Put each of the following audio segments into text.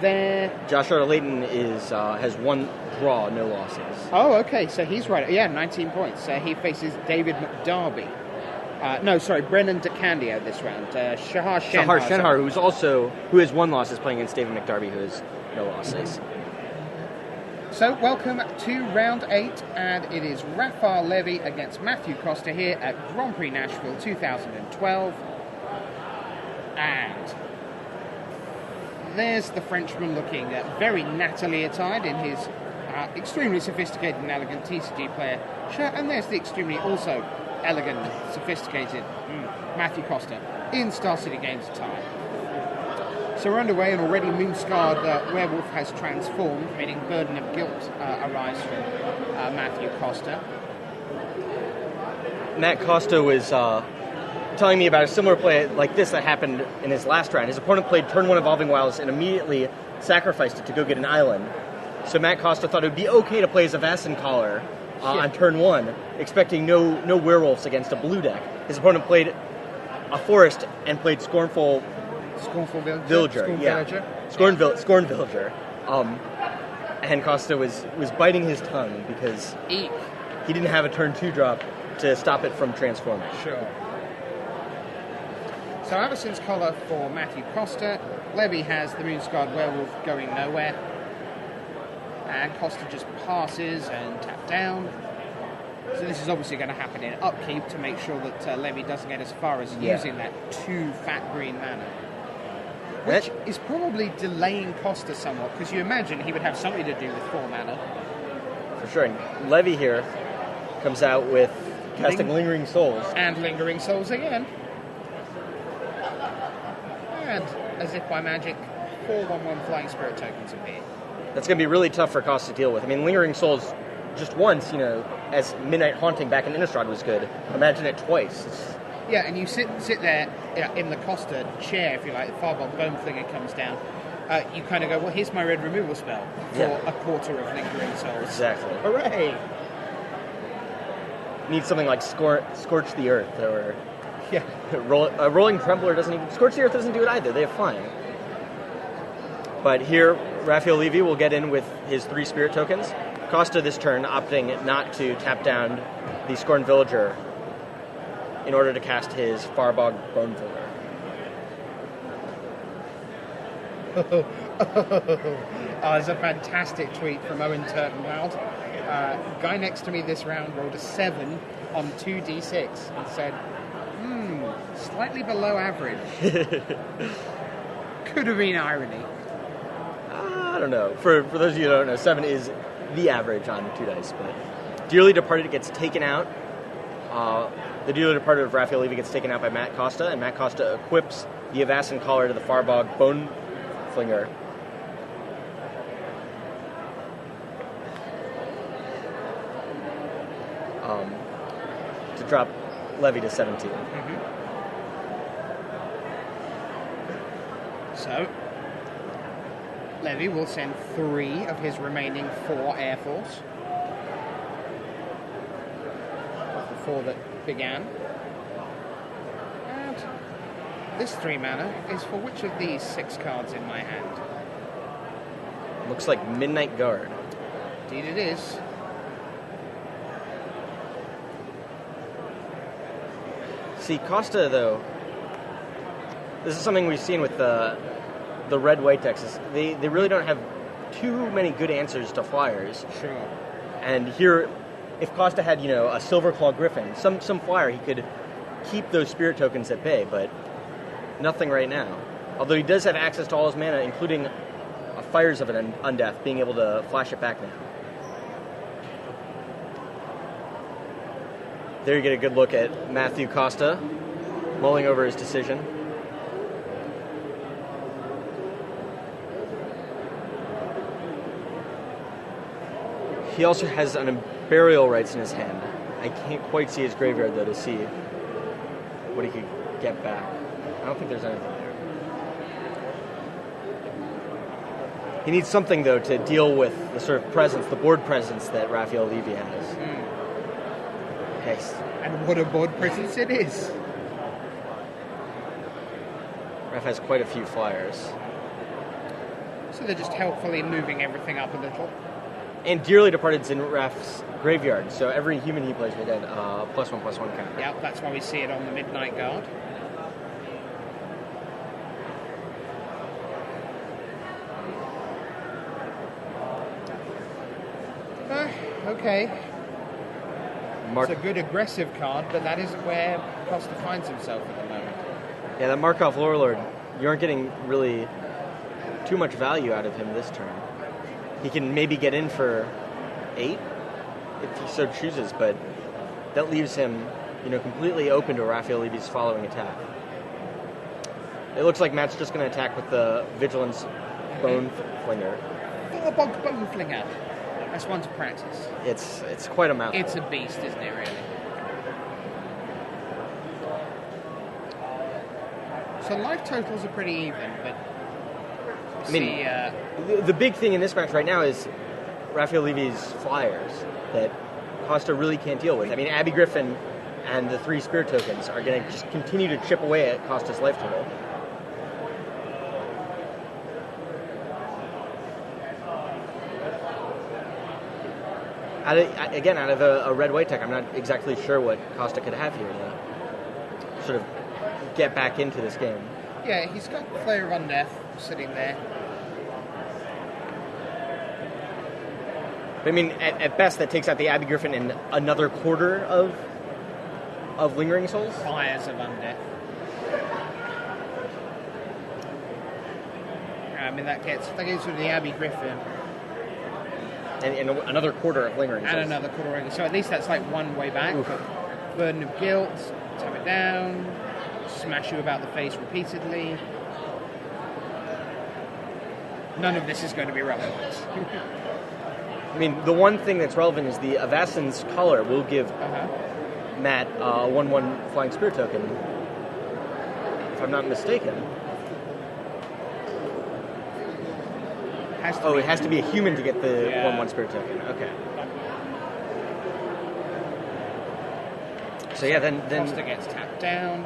there. Joshua Layton has one draw, no losses. Oh, okay, so he's right. Yeah, 19 points. He faces David McDarby. Brennan DeCandio this round. Shahar Shenhar, who has one loss, is playing against David McDarby, who has no losses. So, welcome to round 8, and it is Rafael Levy against Matthew Costa here at Grand Prix Nashville 2012. And there's the Frenchman looking very Natalie-attired in his extremely sophisticated and elegant TCG player shirt, and there's the extremely also elegant and sophisticated Matthew Costa in Star City Games attire. So we're underway, and already Moonscarred Werewolf has transformed, meaning burden of guilt arrives from Matthew Costa. Matt Costa was telling me about a similar play like this that happened in his last round. His opponent played turn 1 Evolving Wilds and immediately sacrificed it to go get an island. So Matt Costa thought it would be okay to play as a Vassin Collar on turn 1, expecting no werewolves against a blue deck. His opponent played a forest and played Scornful Villager. Scorn Villager. And Costa was biting his tongue because he didn't have a turn 2 drop to stop it from transforming. Sure. So Avacyn's Collar for Matthew Costa. Levy has the Moonscarred Werewolf going nowhere. And Costa just passes and tap down. So this is obviously going to happen in upkeep to make sure that Levy doesn't get as far as using that 2 fat green mana. Which is probably delaying Costa somewhat, because you imagine he would have something to do with 4 mana. For sure. And Levy here comes out with casting Lingering Souls. And Lingering Souls again. And, as if by magic, 4/1/1 Flying Spirit tokens appear. That's going to be really tough for Costa to deal with. I mean, Lingering Souls, just once, as Midnight Haunting back in Innistrad was good. Imagine it twice. Yeah, and you sit there in the Costa chair, if you like, the Fireball Bone Flinger comes down. You kind of go, well, here's my red removal spell for a quarter of Lingering Souls. Exactly. Hooray! Need something like Scorch the Earth, or Rolling Trembler doesn't even... Scorch the Earth doesn't do it either, they have flying. But here, Rafael Levy will get in with his 3 spirit tokens. Costa this turn opting not to tap down the Scorn Villager in order to cast his Farbog Bone Filler. There's a fantastic tweet from Owen Turtenwald. Guy next to me this round rolled a 7 on 2d6 and said, slightly below average. Could have been irony. I don't know. For those of you who don't know, 7 is the average on 2 dice, but Dearly Departed gets taken out. The Dearly Departed of Rafael Levy gets taken out by Matt Costa, and Matt Costa equips the Avacyn Collar to the Farbog Bone Flinger. To drop Levy to 17. So, Levy will send 3 of his remaining 4 Air Force. Of the 4 that began. And this 3 mana is for which of these 6 cards in my hand? Looks like Midnight Guard. Indeed it is. See, Costa, though, this is something we've seen with the red-white decks. They really don't have too many good answers to flyers. Sure. And here, if Costa had, a Silverclaw Griffin, some flyer, he could keep those spirit tokens at bay, but nothing right now. Although he does have access to all his mana, including Fires of an Undeath, being able to flash it back now. There you get a good look at Matthew Costa mulling over his decision. He also has an Burial Rites in his hand. I can't quite see his graveyard, though, to see what he could get back. I don't think there's anything there. He needs something, though, to deal with the sort of presence, the board presence that Rafael Levy has. Yes. And what a board presence it is. Raph has quite a few flyers. So they're just helpfully moving everything up a little. And Dearly Departed's in Raph's graveyard, so every human he plays will get +1/+1 counter. Yeah, that's why we see it on the Midnight Guard. Okay. It's a good aggressive card, but that isn't where Costa finds himself at the moment. Yeah, that Markov Lorelord, you aren't getting really too much value out of him this turn. He can maybe get in for 8 if he so chooses, but that leaves him, completely open to Raphael Levy's following attack. It looks like Matt's just going to attack with the Vigilance Bone Flinger. Four-bog Bone Flinger. That's one to practice. It's quite a mouthful. It's a beast, isn't it, really? So life totals are pretty even, but the big thing in this match right now is Raphael Levy's flyers that Costa really can't deal with. I mean, Abby Griffin and the 3 Spirit Tokens are going to just continue to chip away at Costa's life total. Out of a red-white deck, I'm not exactly sure what Costa could have here to sort of get back into this game. Yeah, he's got Flare of Undeath sitting there. But I mean, at best, that takes out the Abby Griffin and another quarter of Lingering Souls. Fires of Undeath. I mean, that gets rid of the Abby Griffin. And another quarter of Lingering Souls. And another quarter of... So at least that's like one way back. Burden of Guilt, tap it down, smash you about the face repeatedly. None of this is going to be relevant. I mean, the one thing that's relevant is the Avassin's Collar will give Matt a 1/1 Flying Spirit token, if I'm not mistaken. It has to be a human to get the 1/1 Spirit token. Okay. So yeah, then Costa gets tapped down.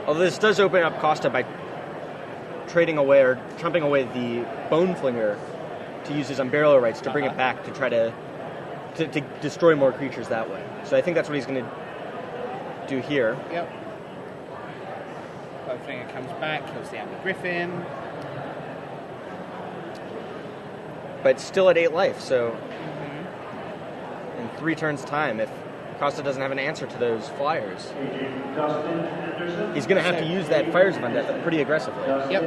Although this does open up Costa by trading away or trumping away the Bone Flinger to use his Unburial Rights to bring it back to try to destroy more creatures that way. So I think that's what he's going to do here. Yep. Bone Flinger comes back, kills the Abby Griffin. But still at 8 life, so in 3 turns' time, if Costa doesn't have an answer to those flyers, he's going to have to use that Fires of Undeath pretty aggressively. Yep.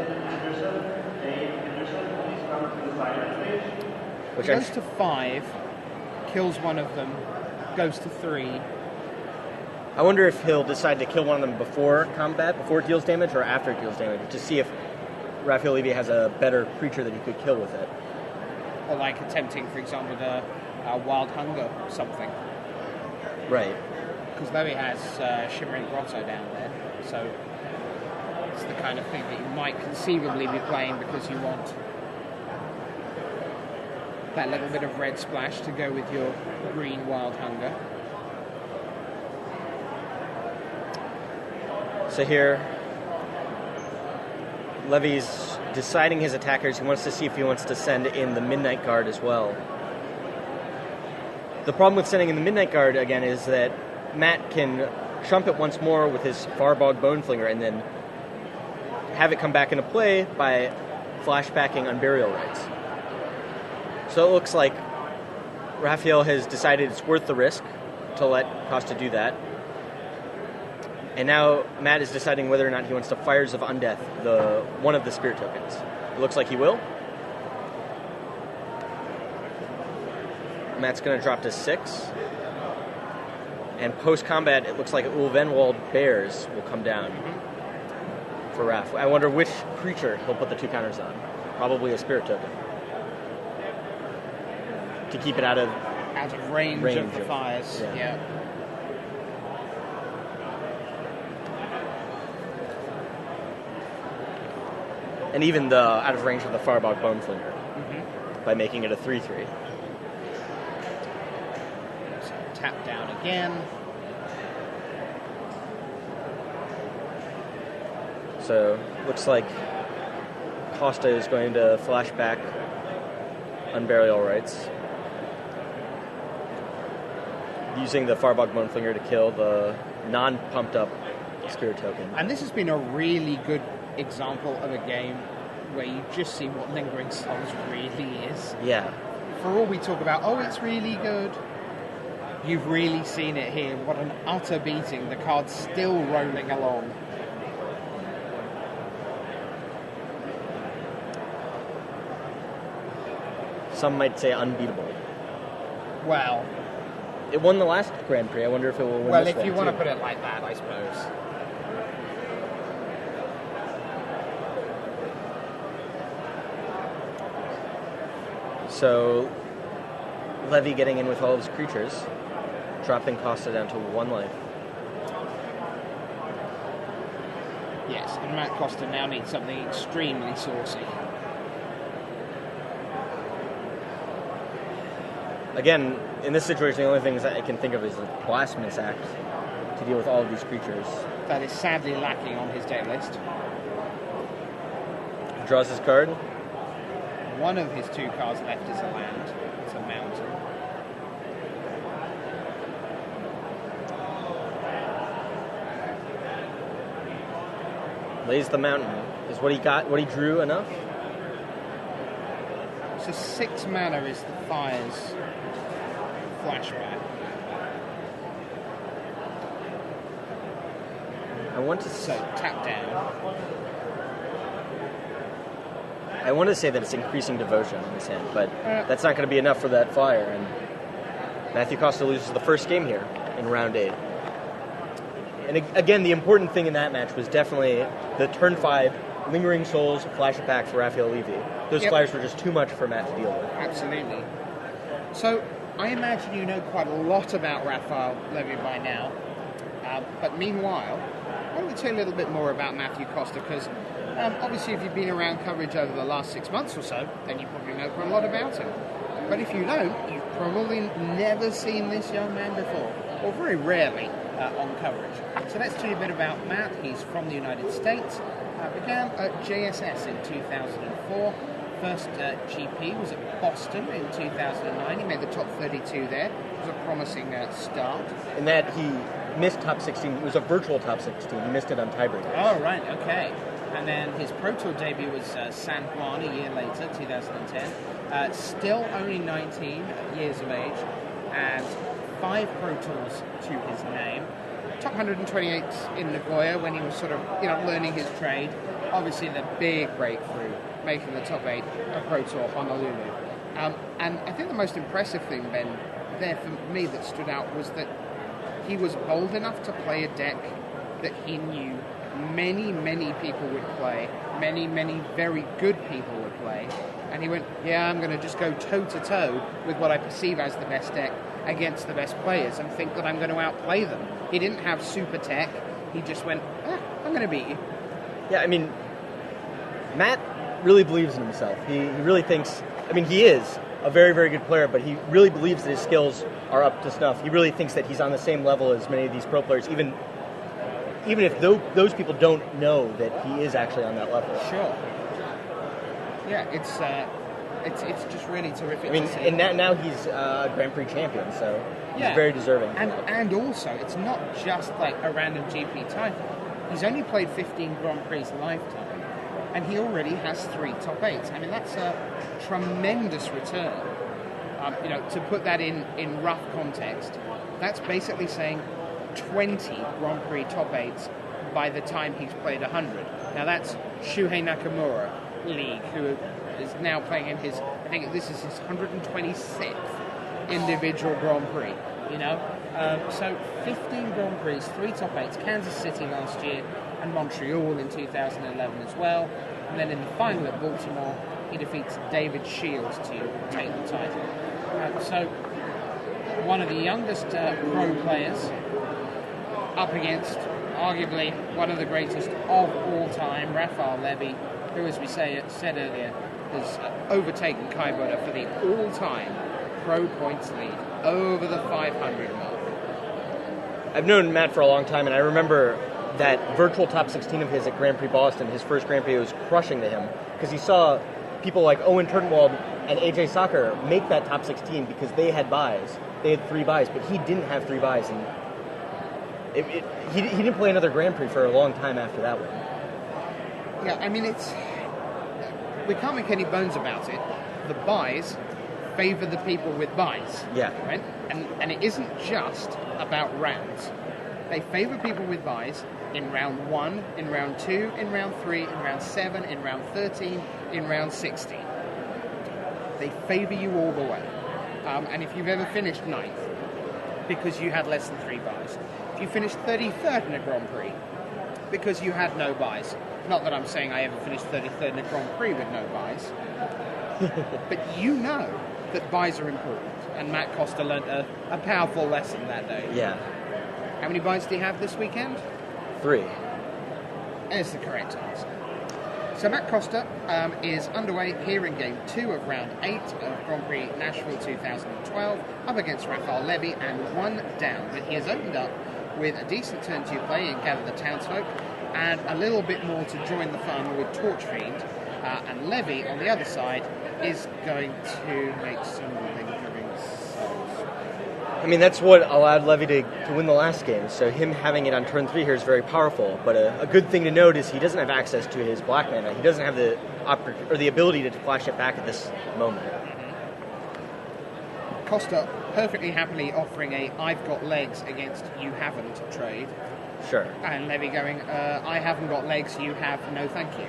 Which goes to 5, kills one of them, goes to 3. I wonder if he'll decide to kill one of them before combat, before it deals damage, or after it deals damage, to see if Raphael Levy has a better creature that he could kill with it. Or like attempting, for example, the Wild Hunger or something. Right. Because Levy has Shimmering Grotto down there, so it's the kind of thing that you might conceivably be playing because you want that little bit of red splash to go with your green Wild Hunger. So here, Levy's deciding his attackers. He wants to see if he wants to send in the Midnight Guard as well. The problem with sending in the Midnight Guard, again, is that Matt can trump it once more with his Farbog Bone Flinger and then have it come back into play by flashbacking Unburial Rights. So it looks like Raphael has decided it's worth the risk to let Costa do that. And now Matt is deciding whether or not he wants to Fires of Undeath, one of the Spirit tokens. It looks like he will. Matt's going to drop to 6. And post-combat, it looks like Ulvenwald Bears will come down for Raph. I wonder which creature he'll put the 2 counters on. Probably a Spirit token. To keep it out of range of the fires. Yeah. And even out of range of the Farbog Bone Flinger by making it a 3/3. So tap down again. So Looks like Costa is going to flash back on burial rites, using the Farbog Boneflinger to kill the non-pumped up spirit token. And this has been a really good example of a game where you just see what Lingering Souls really is. Yeah. For all we talk about, oh, it's really good, you've really seen it here. What an utter beating. The card's still rolling along. Some might say unbeatable. Well, it won the last Grand Prix. I wonder if it will win well, this if one, you want to too. put it like that, I suppose. So, Levy getting in with all of his creatures, dropping Costa down to 1 life. Yes, and Matt Costa now needs something extremely saucy. Again, in this situation, the only things that I can think of is a Blasphemous Act to deal with all of these creatures. That is sadly lacking on his deck list. Draws his card. One of his 2 cards left is a land. It's a mountain. Lays the mountain. Is what he drew enough? So 6 mana is the Fire's flashback. I want to So tap down. I want to say that it's increasing devotion in his hand, but that's not going to be enough for that fire. And Matthew Costa loses the first game here in round 8. And again, the important thing in that match was definitely the turn 5 Lingering Souls flash attack for Raphael Levy. Those flyers were just too much for Matt to deal with. Absolutely. So I imagine you know quite a lot about Raphael Levy by now. But meanwhile, I want to tell you a little bit more about Matthew Costa, because obviously if you've been around coverage over the last 6 months or so, then you probably know quite a lot about him. But if you don't, you've probably never seen this young man before, or very rarely on coverage. So let's tell you a bit about Matt. He's from the United States, began at JSS in 2004. First GP was at Boston in 2009. He made the top 32 there. It was a promising start. And that he missed top 16. It was a virtual top 16. He missed it on tiebreaker. Oh, right, okay. And then his Pro Tour debut was San Juan a year later, 2010. Still only 19 years of age, and 5 Pro Tours to his name. Top 128 in Nagoya when he was sort of, learning his trade. Obviously the big breakthrough, making the top 8 of Pro Tour Honolulu. And I think the most impressive thing, Ben, there for me that stood out was that he was bold enough to play a deck that he knew many, many people would play, many, many very good people would play. And he went, I'm going to just go toe-to-toe with what I perceive as the best deck against the best players and think that I'm going to outplay them. He didn't have super tech. He just went, I'm going to beat you. Yeah, I mean, Matt really believes in himself. He really thinks, he is a very, very good player, but he really believes that his skills are up to snuff. He really thinks that he's on the same level as many of these pro players, even if those people don't know that he is actually on that level. Sure. Yeah, it's just really terrific. And now he's a Grand Prix champion, so he's very deserving. And also, it's not just like a random GP title. He's only played 15 Grand Prix lifetime, and he already has 3 top 8s. That's a tremendous return. To put that in rough context, that's basically saying 20 Grand Prix top 8s by the time he's played 100. Now that's Shuhei Nakamura league, who is now playing in his, I think this is his 126th individual Grand Prix, So 15 Grand Prix, 3 top 8s, Kansas City last year and Montreal in 2011 as well. And then in the final at Baltimore, he defeats David Shields to take the title. So one of the youngest pro players up against arguably one of the greatest of all time, Raphael Levy, who, as we said earlier, has overtaken Kai Buddha for the all-time pro points lead over the 500 mark. I've known Matt for a long time, and I remember that virtual top 16 of his at Grand Prix Boston, his first Grand Prix, was crushing to him because he saw people like Owen Turtenwald and AJ Soccer make that top 16 because they had buys. They had 3 buys, but he didn't have 3 buys, and he didn't play another Grand Prix for a long time after that one. Yeah, I mean, we can't make any bones about it. The buys favour the people with buys. Yeah. Right? And it isn't just about rounds. They favour people with buys in round 1, in round 2, in round 3, in round 7, in round 13, in round 16. They favour you all the way. And if you've ever finished 9th, because you had less than 3 buys, if you finished 33rd in a Grand Prix, because you had no buys, not that I'm saying I ever finished 33rd in a Grand Prix with no buys, but you know that buys are important, and Matt Costa learned a powerful lesson that day. Yeah. How many buys do you have this weekend? 3. Is the correct answer. So Matt Costa is underway here in Game 2 of Round 8 of Grand Prix Nashville 2012, up against Rafael Levy and 1 down. But he has opened up with a decent turn 2 play in Gather the Townsfolk, and a little bit more to join the fun with Torch Fiend. And Levy, on the other side, is going to make some lingering souls. I mean, that's what allowed Levy to win the last game, so him having it on turn 3 here is very powerful. But a good thing to note is he doesn't have access to his black mana. He doesn't have the ability to flash it back at this moment. Costa perfectly happily offering a "I've got legs" against "you haven't" trade. Sure. And Levy going, "I haven't got legs, you have, no thank you."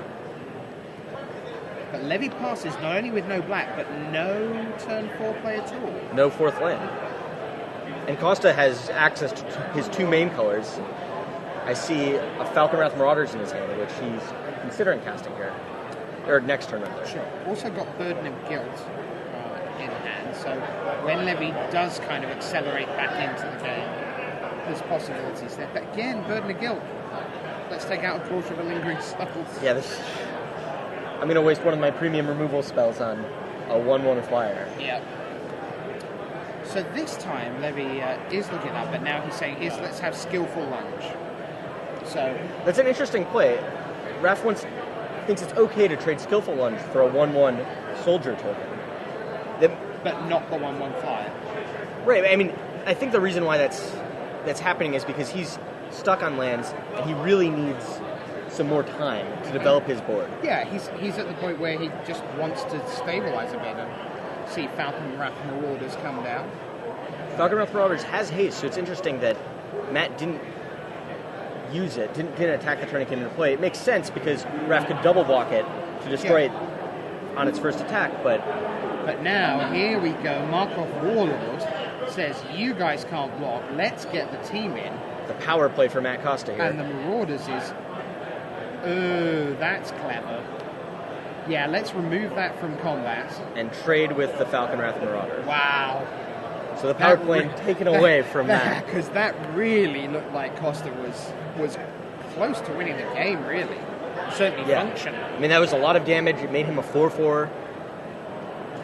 But Levy passes not only with no black, but no turn 4 play at all. No 4th land. And Costa has access to his 2 main colors. I see a Falconwrath Marauders in his hand, which he's considering casting here. Or next turn, rather. Sure. Also got Burden of Guilt in hand, so when Levy does kind of accelerate back into the game, there's possibilities there. But again, Burden of Guilt. Let's take out a portion of a Lingering Souls. Yeah, I'm going to waste one of my premium removal spells on a 1/1 flyer. Yeah. So this time, Levy is looking up, but now he's saying, let's have Skillful Lunge. So that's an interesting play. Raph thinks it's okay to trade Skillful Lunge for a 1/1 soldier token. But not the 1/1 flyer. Right, I mean, I think the reason why that's happening is because he's stuck on lands, and he really needs some more time to develop his board. Yeah, he's at the point where he just wants to stabilize a bit and see Falconwrath Marauders come down. Falconwrath Marauders has haste, so it's interesting that Matt didn't use it, didn't attack the turn it came into play. It makes sense because Raph could double block it to destroy it on its first attack, but now, here we go. Markov Warlord says, you guys can't block, let's get the team in. The power play for Matt Costa here. And the Marauders is, oh, that's clever. Yeah, let's remove that from combat. And trade with the Falconwrath Marauder. Wow. So the power play taken away from Matt. Because that really looked like Costa was close to winning the game, really. Certainly functional. I mean, that was a lot of damage. It made him a 4/4.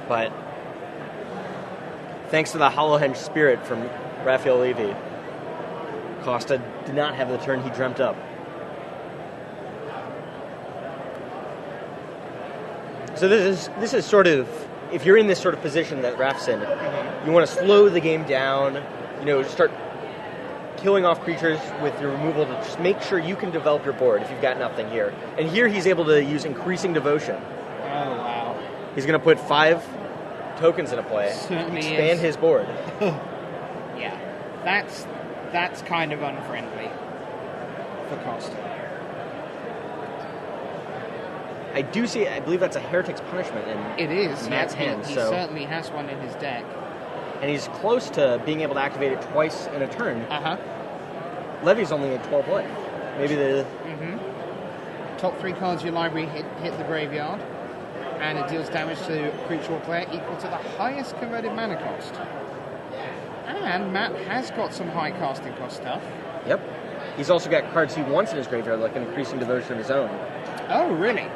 But thanks to the Hollowhenge spirit from Rafael Levy, Costa did not have the turn he dreamt up. So this is sort of, if you're in this sort of position that Raph's in, you want to slow the game down, start killing off creatures with your removal to just make sure you can develop your board if you've got nothing here. And here he's able to use Increasing Devotion. Oh, wow. He's going to put 5 tokens in a play, expand his board. Yeah, that's kind of unfriendly for Costa. I believe that's a Heretic's Punishment in Matt's hand. He certainly has one in his deck. And he's close to being able to activate it twice in a turn. Uh-huh. Levy's only at 12 life. Maybe the... Top 3 cards of your library hit the graveyard, and it deals damage to a creature or player equal to the highest converted mana cost. And Matt has got some high casting cost stuff. Yep. He's also got cards he wants in his graveyard, like an Increasing Devotion of his own. Oh, really?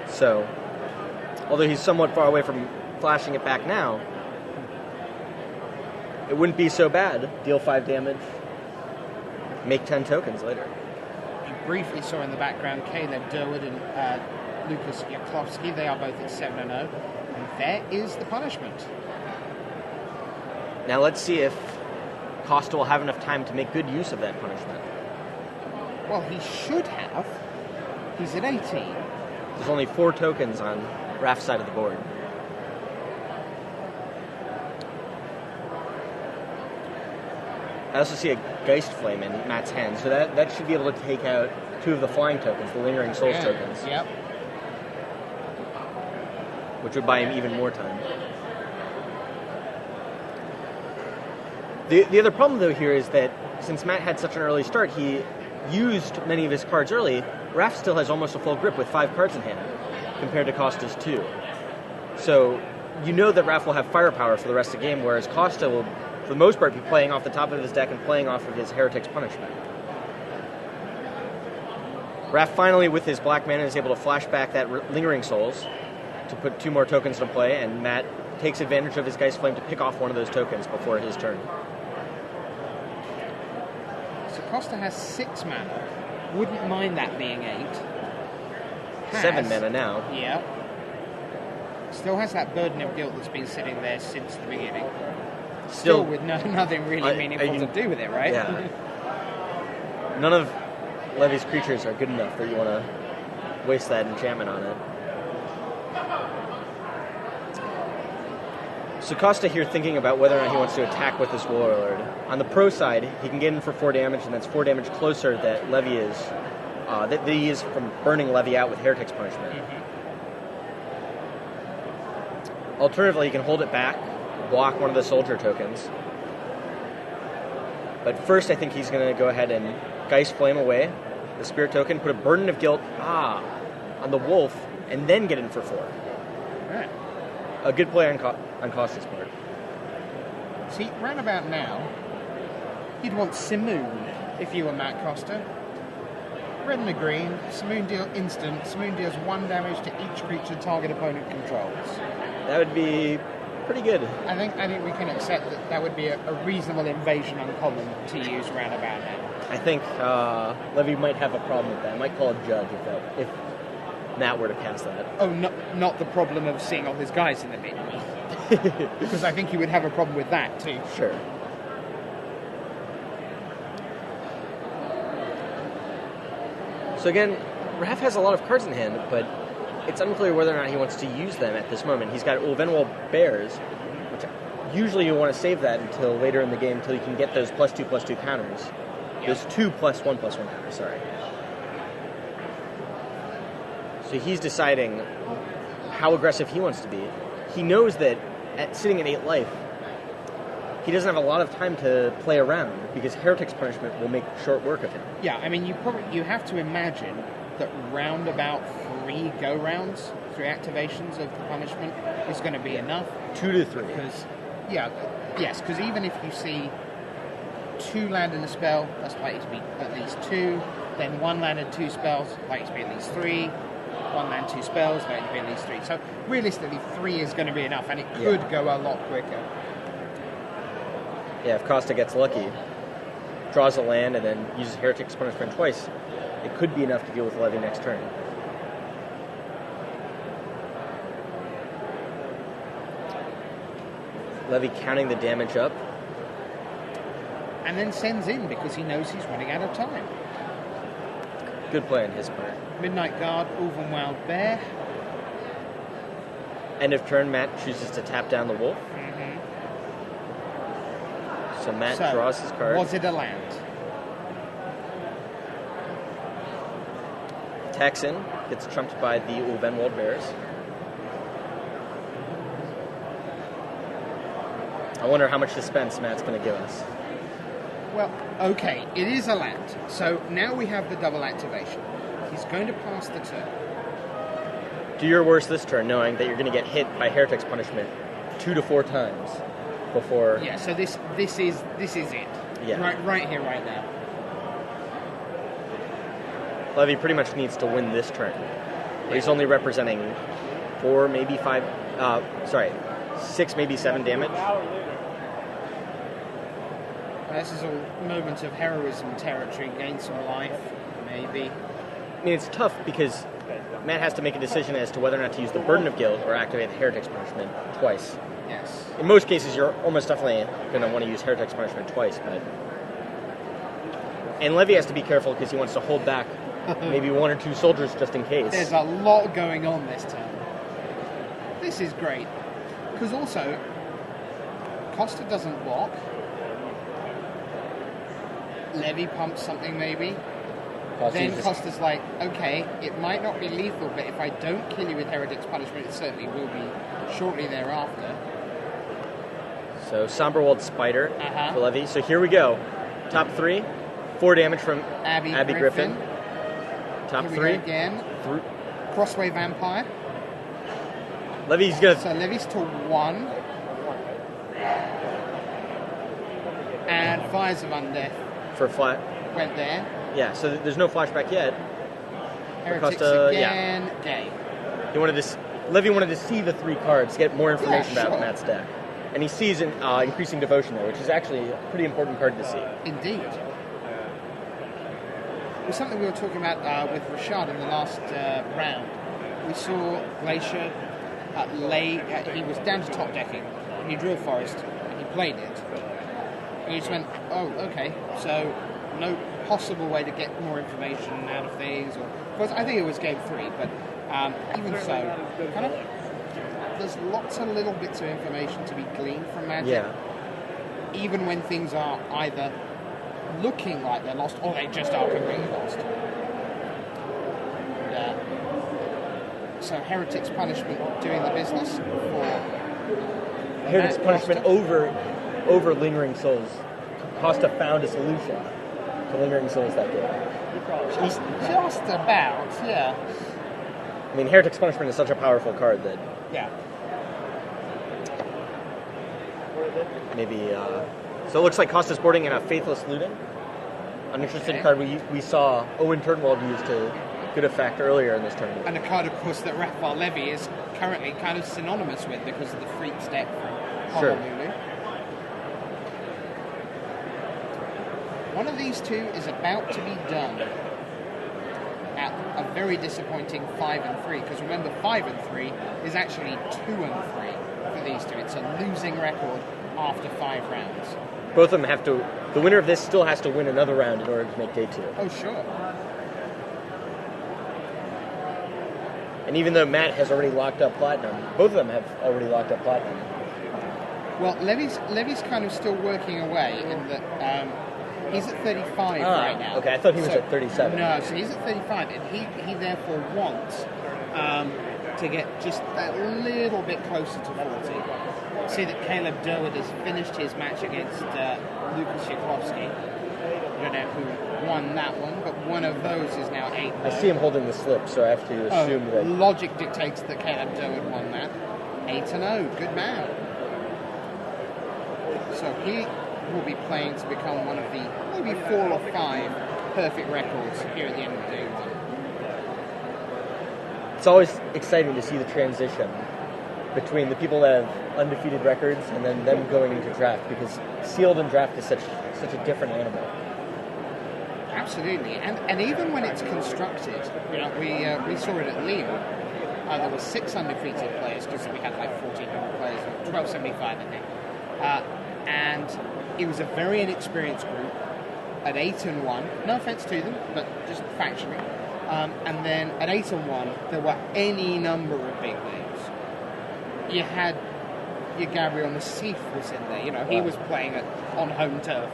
So, although he's somewhat far away from flashing it back now, it wouldn't be so bad. Deal 5 damage, make 10 tokens later. briefly saw in the background Caleb Durwood and Lucas Jaklowski. They are both at 7-0. And there is the punishment. Now let's see if Costa will have enough time to make good use of that punishment. Well, he should have. He's at 18. There's only 4 tokens on Raph's side of the board. I also see a Geist Flame in Matt's hand, so that should be able to take out 2 of the flying tokens, the Lingering Souls tokens. Yep. Which would buy him even more time. The other problem, though, here is that since Matt had such an early start, he used many of his cards early. Raph still has almost a full grip with 5 cards in hand, compared to Costa's 2. So you know that Raph will have firepower for the rest of the game, whereas Costa will, for the most part, be playing off the top of his deck and playing off of his Heretic's Punishment. Raph finally, with his black mana, is able to flash back that Lingering Souls to put 2 more tokens into play, and Matt takes advantage of his Geist Flame to pick off one of those tokens before his turn. So Costa has 6 mana. Wouldn't mind that being 8. 7 mana now. Yeah. Still has that burden of guilt that's been sitting there since the beginning. Still with nothing really meaningful to do with it, right? Yeah. None of Levy's creatures are good enough that you want to waste that enchantment on it. So Costa here thinking about whether or not he wants to attack with this Warlord. On the pro side, he can get in for 4 damage, and that's 4 damage closer that Levy is, that he is from burning Levy out with Heretic's Punishment. Mm-hmm. Alternatively, he can hold it back, block one of the soldier tokens. But first, I think he's going to go ahead and Geist Flame away the Spirit token, put a Burden of Guilt on the Wolf, and then get in for 4. Right. A good play on Costa's part. See, round about now, you'd want Simoon if you were Matt Costa. Red and a green, Simoon deal instant. Simoon deals 1 damage to each creature target opponent controls. That would be pretty good. I think we can accept that would be a reasonable invasion uncommon to use round about now. I think Levy might have a problem with that. I might call a judge if Matt were to cast that. Oh, not the problem of seeing all his guys in the mid. Because I think he would have a problem with that too. Sure. So again, Raph has a lot of cards in hand, but it's unclear whether or not he wants to use them at this moment. He's got Ulvenwald Bears, which usually you want to save that until later in the game, until you can get those +2/+2 counters. Yep. Those 2 +1/+1 counters, sorry. So he's deciding how aggressive he wants to be. He knows that sitting at 8 life, he doesn't have a lot of time to play around because Heretic's Punishment will make short work of him. Yeah, I mean, you have to imagine that round about 3 go-rounds, 3 activations of the punishment is going to be enough. 2 to 3. Because even if you see 2 land in a spell, that's likely to be at least 2. Then 1 land and 2 spells, likely to be at least 3. 1 land, 2 spells, likely to be at least 3. So realistically, 3 is going to be enough, and it could go a lot quicker. Yeah, if Costa gets lucky, draws a land, and then uses Heretic's Punishment twice, it could be enough to deal with Levy next turn. Levy counting the damage up. And then sends in because he knows he's running out of time. Good play on his part. Midnight Guard, Ulvenwald Bear. End of turn, Matt chooses to tap down the Wolf. Mm-hmm. So Matt draws his card. Was it a land? Texan gets trumped by the Ulvenwald Bears. I wonder how much suspense Matt's going to give us. Well, okay, it is a land. So now we have the double activation. He's going to pass the turn. Do your worst this turn, knowing that you're going to get hit by Heretic's Punishment 2 to 4 times before. Yeah. So this is it. Yeah. Right here, right now. Levy pretty much needs to win this turn. He's only representing 4, maybe 5. 6, maybe 7 damage. This is all moments of heroism territory. Gain some life. Maybe. I mean, it's tough because Matt has to make a decision as to whether or not to use the Burden of Guilt or activate the Heretic's Punishment twice. Yes. In most cases, you're almost definitely going to want to use Heretic's Punishment twice, but... And Levy has to be careful because he wants to hold back maybe 1 or 2 soldiers just in case. There's a lot going on this turn. This is great. Because also, Costa doesn't block. Levy pumps something maybe. Then Costa's like, okay, it might not be lethal, but if I don't kill you with Heretic's Punishment, it certainly will be shortly thereafter. So, Somberwald Spider for Levy. So here we go. Top 3. 4 damage from Abby Griffin. Top 3. Again. Crossway Vampire. Levy's gonna... So Levy's to 1. And Fires of Undeath. For flat. Went there. Yeah, so there's no flashback yet. Heretics Costa, again. Yeah. Day. Levy wanted to see the 3 cards, get more information about Matt's deck. And he sees an increasing devotion there, which is actually a pretty important card to see. Indeed. It was something we were talking about with Rashad in the last round. We saw Glacier he was down to top decking, and he drew a forest, and he played it. And he just went, oh, okay, so no possible way to get more information out of these. Because I think it was game 3, but even so, kind of, there's lots of little bits of information to be gleaned from Magic. Yeah. Even when things are either looking like they're lost or they just are completely lost. So Heretic's Punishment doing the business for Heretic's Punishment over Lingering Souls. Costa found a solution to Lingering Souls that day. Just about, yeah. I mean, Heretic's Punishment is such a powerful card that... Yeah. Maybe... So it looks like Costa's boarding in a Faithless Looting. An interesting card we saw Owen Turnwald use to good effect earlier in this tournament. And a card, of course, that Raphael Levy is currently kind of synonymous with because of the Freaks deck from Honolulu. One of these 2 is about to be done at a very disappointing 5 and 3, because remember, 5 and 3 is actually 2 and 3 for these 2. It's a losing record after 5 rounds. Both of them have to... The winner of this still has to win another round in order to make day 2. Oh, sure. And even though Matt has already locked up Platinum, both of them have already locked up Platinum. Well, Levy's kind of still working away in that he's at 35 right now. Okay, I thought he was at 37. No, so he's at 35, and he therefore wants to get just a little bit closer to 40. See that Caleb Durwood has finished his match against Lucas Yakovsky. I don't know who won that one, but one of those is now 8. I see him holding the slip, so I have to assume that... Logic dictates that Caleb Durwood won that. 8-0, good man. So he will be playing to become one of the maybe 4 or 5 perfect records here at the end of day 1. It's always exciting to see the transition between the people that have undefeated records and then them going into draft, because sealed and draft is such a different animal. Absolutely, and even when it's constructed, we saw it at Lille. There were 6 undefeated players because we had like 1,400 players, or 1,275 I think, and it was a very inexperienced group at 8-1. No offense to them, but just factually. And then at 8-1, there were any number of big names. You had your Gabriel Nassif was in there. He was playing on home turf.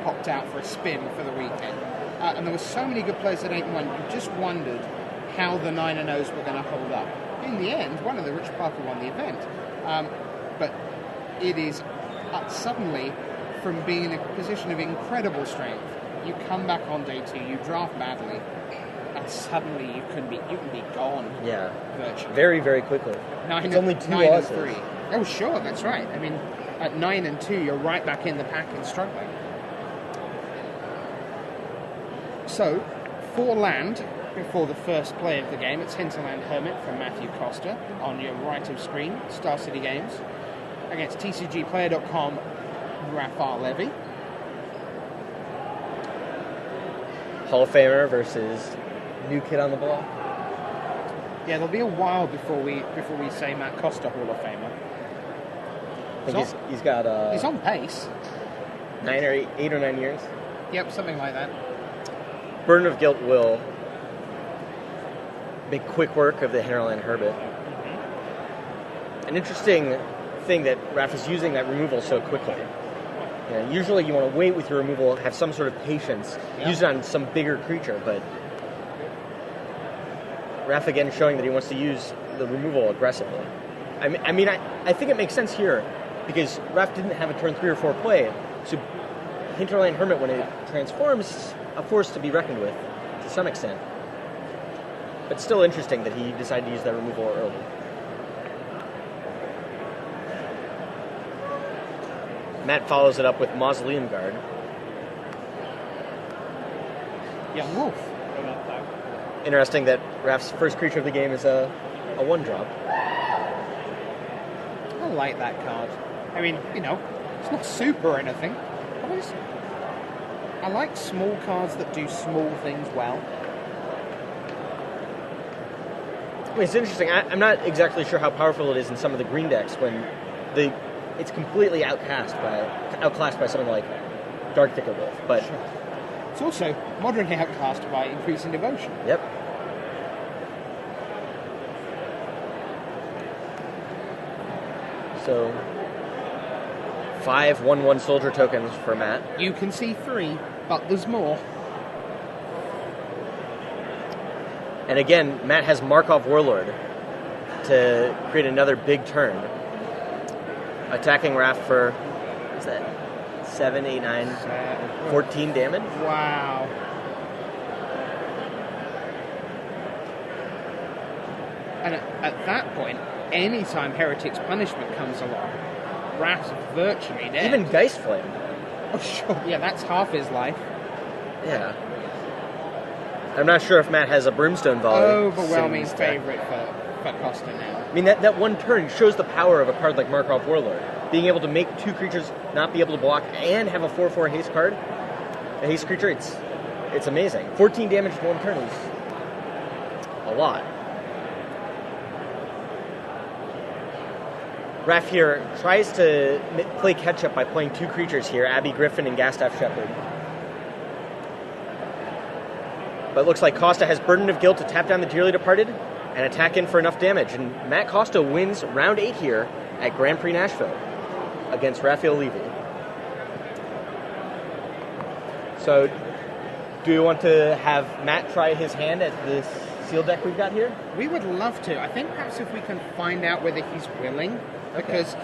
Popped out for a spin for the weekend. And there were so many good players at 8-1, you just wondered how the 9-0s were going to hold up. In the end, one of the Rich Parker won the event. But it is suddenly, from being in a position of incredible strength, you come back on day 2, you draft badly, and suddenly you can be gone. Yeah. Virtually. Very, very quickly. It's only 2 losses. 3. Oh, sure, that's right. I mean, at 9-2, you're right back in the pack and struggling. So, 4 land before the first play of the game. It's Hinterland Hermit from Matthew Costa on your right of screen, Star City Games, against TCGplayer.com, Raphael Levy. Hall of Famer versus new kid on the block. Yeah, there'll be a while before we say Matt Costa Hall of Famer. I think he's got he's on pace. 8 or 9 years. Yep, something like that. Burden of guilt will make quick work of the Hinterland Herbit. An interesting thing that Raph is using that removal so quickly. Usually you want to wait with your removal, have some sort of patience, use it on some bigger creature, but Raph again showing that he wants to use the removal aggressively. I think it makes sense here, because Raph didn't have a turn 3 or 4 play, so Hinterland Hermit, when it transforms, a force to be reckoned with, to some extent. But still interesting that he decided to use that removal early. Matt follows it up with Mausoleum Guard. Young Wolf. Interesting that Raph's first creature of the game is a 1-drop. I like that card. I mean, it's not super or anything. I like small cards that do small things well. It's interesting. I'm not exactly sure how powerful it is in some of the green decks when it's completely outclassed by something like Dark Thicker Wolf. But sure. It's also moderately outclassed by Increasing Devotion. Yep. So 5 1/1 soldier tokens for Matt. You can see 3, but there's more. And again, Matt has Markov Warlord to create another big turn. Attacking Raph for, what's that, 7, 8, 9, 14 damage? Wow. And at that point, anytime Heretic's Punishment comes along, Raph's virtually dead. Even Geist Flame. Oh, sure. Yeah, that's half his life. Yeah. I'm not sure if Matt has a Brimstone Volley. Overwhelming favourite for Costa now. I mean, that one turn shows the power of a card like Markov Warlord. Being able to make 2 creatures not be able to block and have a 4/4 haste card. A haste creature, it's amazing. 14 damage in 1 turn is a lot. Raph here tries to play catch-up by playing 2 creatures here, Abbey Griffin and Gastaff Shepherd. But it looks like Costa has Burden of Guilt to tap down the Dearly Departed and attack in for enough damage. And Matt Costa wins round 8 here at Grand Prix Nashville against Raphael Levy. So, do you want to have Matt try his hand at this sealed deck we've got here? We would love to. I think perhaps if we can find out whether he's willing, because